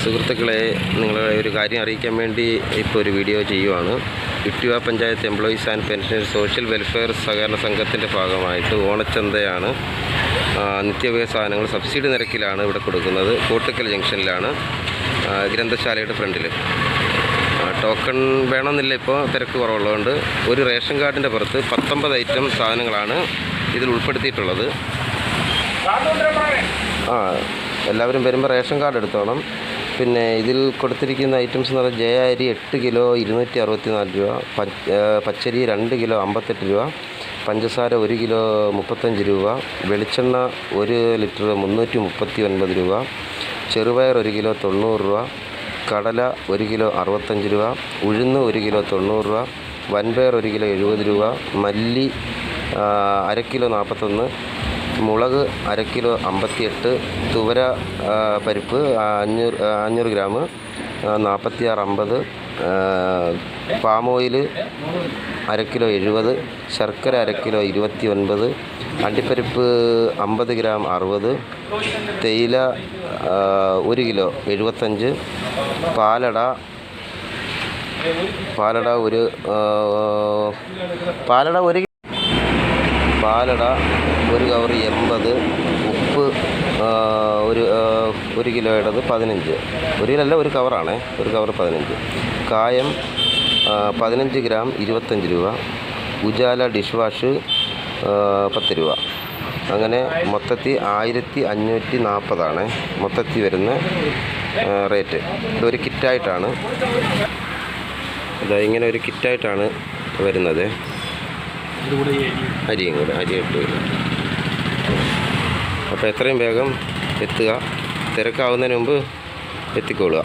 സുഹൃത്തുക്കളെ, നിങ്ങളെ ഒരു കാര്യം അറിയിക്കാൻ വേണ്ടി ഇപ്പോൾ ഒരു വീഡിയോ ചെയ്യുവാണ്. Ittiva panchayat employees and pensioners social welfare സഹകരണ സംഘത്തിൻ്റെ ഭാഗമായിട്ട് ഓണച്ചന്തയാണ്. നിത്യോപയോഗ സാധനങ്ങൾ സബ്സിഡി നിരക്കിലാണ് ഇവിടെ കൊടുക്കുന്നത്. കോട്ടക്കൽ ജംഗ്ഷനിലാണ്, ഗ്രന്ഥശാലയുടെ ഫ്രണ്ടിൽ. ടോക്കൺ വേണമെന്നില്ല, ഇപ്പോൾ തിരക്ക് കുറവുള്ളതുകൊണ്ട്. ഒരു റേഷൻ കാർഡിൻ്റെ പുറത്ത് 19 ഐറ്റം സാധനങ്ങളാണ് ഇതിൽ ഉൾപ്പെടുത്തിയിട്ടുള്ളത്. എല്ലാവരും വരുമ്പോൾ റേഷൻ കാർഡ് എടുത്തോണം. പിന്നെ ഇതിൽ കൊടുത്തിരിക്കുന്ന ഐറ്റംസ് എന്ന് പറഞ്ഞാൽ ജയ അരി 8 കിലോ 264 രൂപ, പച്ചരി 2 കിലോ 58 രൂപ, പഞ്ചസാര 1 കിലോ 35 രൂപ, വെളിച്ചെണ്ണ 1 ലിറ്റർ 339 രൂപ, ചെറുപയർ 1 കിലോ 90 രൂപ, കടല 1 കിലോ 65 രൂപ, ഉഴുന്ന് 1 കിലോ 90 രൂപ, വൻപയർ 1 കിലോ 70 രൂപ, മല്ലി 1/2 കിലോ 41, മുളക് 1/2 കിലോ 58, തുവര പരിപ്പ് 500 ഗ്രാം 46.50, പാം ഓയിൽ 1/2 കിലോ 70, ശർക്കര 1/2 കിലോ 29, അണ്ടിപ്പരിപ്പ് 50 ഗ്രാം 60, തേയില 1 കിലോ 75, പാലട ഒരു കവർ 80, ഉപ്പ് 1 കിലോയുടേത് 15, 1 കിലോ അല്ല, 1 കവറാണ്, 1 കവർ 15, കായം 15 ഗ്രാം 25 രൂപ, ഉജാല ഡിഷ് വാഷ് 10 രൂപ. അങ്ങനെ മൊത്തത്തിൽ 1540 മൊത്തത്തിൽ വരുന്ന റേറ്റ്. ഇതൊരു കിറ്റായിട്ടാണ്, ഇങ്ങനെ ഒരു കിറ്റായിട്ടാണ് വരുന്നത്. അരിയും കൂടെ, അരി ഇട്ട് വരും. അപ്പോൾ എത്രയും വേഗം എത്തുക, തിരക്കാവുന്നതിന് മുമ്പ് എത്തിക്കൊള്ളുക.